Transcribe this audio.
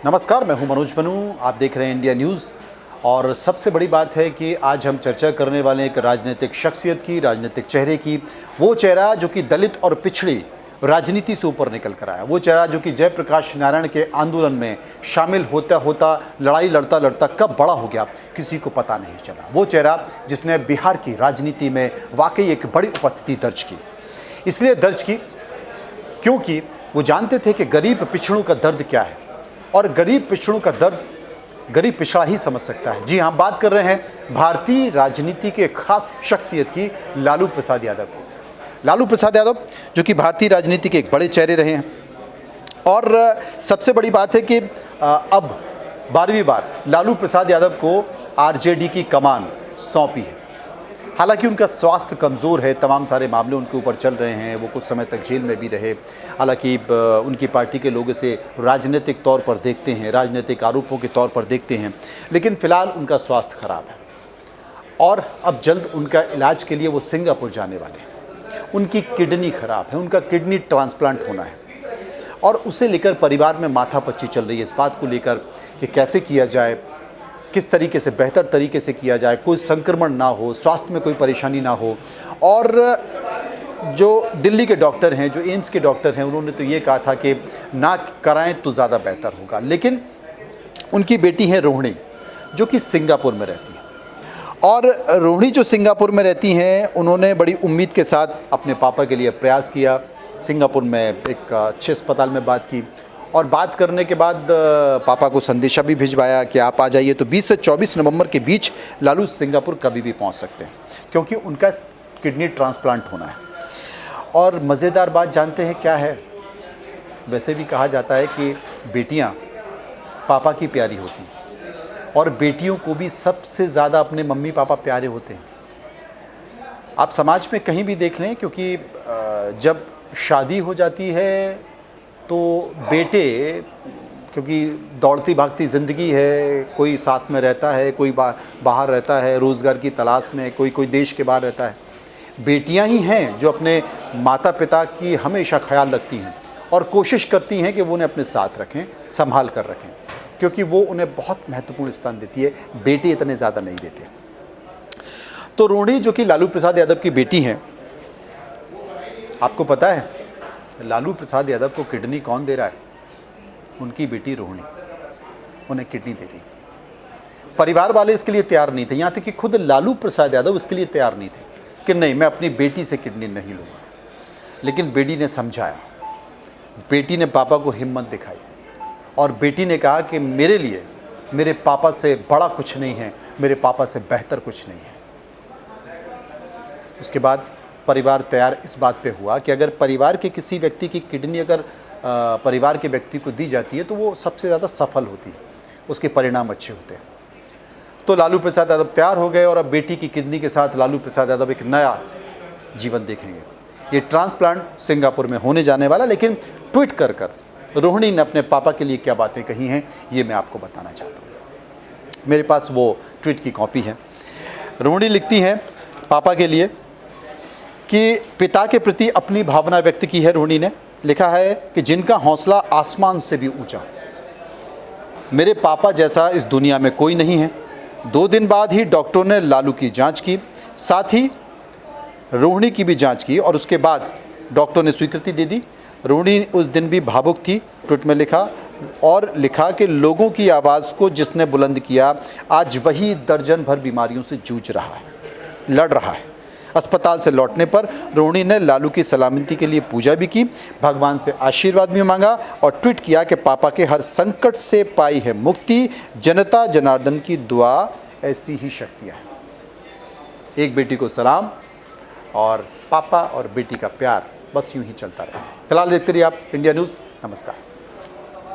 नमस्कार, मैं हूं मनोज बनू। आप देख रहे हैं इंडिया न्यूज़। और सबसे बड़ी बात है कि आज हम चर्चा करने वाले हैं एक राजनीतिक शख्सियत की, राजनीतिक चेहरे की। वो चेहरा जो कि दलित और पिछड़ी राजनीति से ऊपर निकल कर आया, वो चेहरा जो कि जयप्रकाश नारायण के आंदोलन में शामिल होता होता लड़ाई लड़ता लड़ता कब बड़ा हो गया किसी को पता नहीं चला। वो चेहरा जिसने बिहार की राजनीति में वाकई एक बड़ी उपस्थिति दर्ज की। इसलिए दर्ज की क्योंकि वो जानते थे कि गरीब पिछड़ों का दर्द क्या है, और गरीब पिछड़ों का दर्द गरीब पिछड़ा ही समझ सकता है। जी हाँ, बात कर रहे हैं भारतीय राजनीति के खास शख्सियत की, लालू प्रसाद यादव की। लालू प्रसाद यादव जो कि भारतीय राजनीति के एक बड़े चेहरे रहे हैं, और सबसे बड़ी बात है कि अब 12वीं बार लालू प्रसाद यादव को आरजेडी की कमान सौंपी है। हालांकि उनका स्वास्थ्य कमज़ोर है, तमाम सारे मामले उनके ऊपर चल रहे हैं, वो कुछ समय तक जेल में भी रहे। हालांकि उनकी पार्टी के लोग इसे राजनीतिक तौर पर देखते हैं, राजनीतिक आरोपों के तौर पर देखते हैं, लेकिन फ़िलहाल उनका स्वास्थ्य खराब है और अब जल्द उनका इलाज के लिए वो सिंगापुर जाने वाले हैं। उनकी किडनी खराब है, उनका किडनी ट्रांसप्लांट होना है, और उसे लेकर परिवार में माथापच्ची चल रही है इस बात को लेकर कि कैसे किया जाए, किस तरीके से बेहतर तरीके से किया जाए, कोई संक्रमण ना हो, स्वास्थ्य में कोई परेशानी ना हो। और जो दिल्ली के डॉक्टर हैं, जो एम्स के डॉक्टर हैं, उन्होंने तो ये कहा था कि ना कराएं तो ज़्यादा बेहतर होगा। लेकिन उनकी बेटी है रोहिणी, जो कि सिंगापुर में रहती है, और रोहिणी जो सिंगापुर में रहती हैं, उन्होंने बड़ी उम्मीद के साथ अपने पापा के लिए प्रयास किया। सिंगापुर में एक अच्छे अस्पताल में बात की, और बात करने के बाद पापा को संदेशा भी भिजवाया कि आप आ जाइए। तो 20 से 24 नवंबर के बीच लालू सिंगापुर कभी भी पहुंच सकते हैं, क्योंकि उनका किडनी ट्रांसप्लांट होना है। और मज़ेदार बात जानते हैं क्या है? वैसे भी कहा जाता है कि बेटियां पापा की प्यारी होती हैं, और बेटियों को भी सबसे ज़्यादा अपने मम्मी पापा प्यारे होते हैं। आप समाज में कहीं भी देख लें, क्योंकि जब शादी हो जाती है तो बेटे, क्योंकि दौड़ती भागती ज़िंदगी है, कोई साथ में रहता है, कोई बाहर रहता है रोज़गार की तलाश में, कोई देश के बाहर रहता है। बेटियां ही हैं जो अपने माता पिता की हमेशा ख्याल रखती हैं और कोशिश करती हैं कि वो उन्हें अपने साथ रखें, संभाल कर रखें, क्योंकि वो उन्हें बहुत महत्वपूर्ण स्थान देती है। बेटे इतने ज़्यादा नहीं देते। तो रोहिणी जो कि लालू प्रसाद यादव की बेटी हैं, आपको पता है लालू प्रसाद यादव को किडनी कौन दे रहा है? उनकी बेटी रोहिणी उन्हें किडनी दे रही। परिवार वाले इसके लिए तैयार नहीं थे, यहाँ तक कि खुद लालू प्रसाद यादव इसके लिए तैयार नहीं थे कि नहीं, मैं अपनी बेटी से किडनी नहीं लूँगा। लेकिन बेटी ने समझाया, बेटी ने पापा को हिम्मत दिखाई, और बेटी ने कहा कि मेरे लिए मेरे पापा से बड़ा कुछ नहीं है, मेरे पापा से बेहतर कुछ नहीं है। उसके बाद परिवार तैयार इस बात पे हुआ कि अगर परिवार के किसी व्यक्ति की किडनी अगर परिवार के व्यक्ति को दी जाती है तो वो सबसे ज़्यादा सफल होती है, उसके परिणाम अच्छे होते हैं। तो लालू प्रसाद यादव तैयार हो गए, और अब बेटी की किडनी के साथ लालू प्रसाद यादव एक नया जीवन देखेंगे। ये ट्रांसप्लांट सिंगापुर में होने जाने वाला, लेकिन ट्वीट कर रोहिणी ने अपने पापा के लिए क्या बातें कही हैं ये मैं आपको बताना चाहता हूँ। मेरे पास वो ट्वीट की कॉपी है। रोहिणी लिखती हैं पापा के लिए कि पिता के प्रति अपनी भावना व्यक्त की है। रोहिणी ने लिखा है कि जिनका हौसला आसमान से भी ऊंचा, मेरे पापा जैसा इस दुनिया में कोई नहीं है। 2 दिन बाद ही डॉक्टरों ने लालू की जांच की, साथ ही रोहिणी की भी जांच की, और उसके बाद डॉक्टर ने स्वीकृति दे दी। रोहिणी उस दिन भी भावुक थी, ट्वीट में लिखा, और लिखा कि लोगों की आवाज़ को जिसने बुलंद किया, आज वही दर्जन भर बीमारियों से जूझ रहा है, लड़ रहा है। अस्पताल से लौटने पर रोहिणी ने लालू की सलामती के लिए पूजा भी की, भगवान से आशीर्वाद भी मांगा, और ट्वीट किया कि पापा के हर संकट से पाई है मुक्ति, जनता जनार्दन की दुआ ऐसी ही शक्तियाँ हैं। एक बेटी को सलाम, और पापा और बेटी का प्यार बस यूं ही चलता रहे। फिलहाल देखते रहिए आप इंडिया न्यूज़। नमस्कार।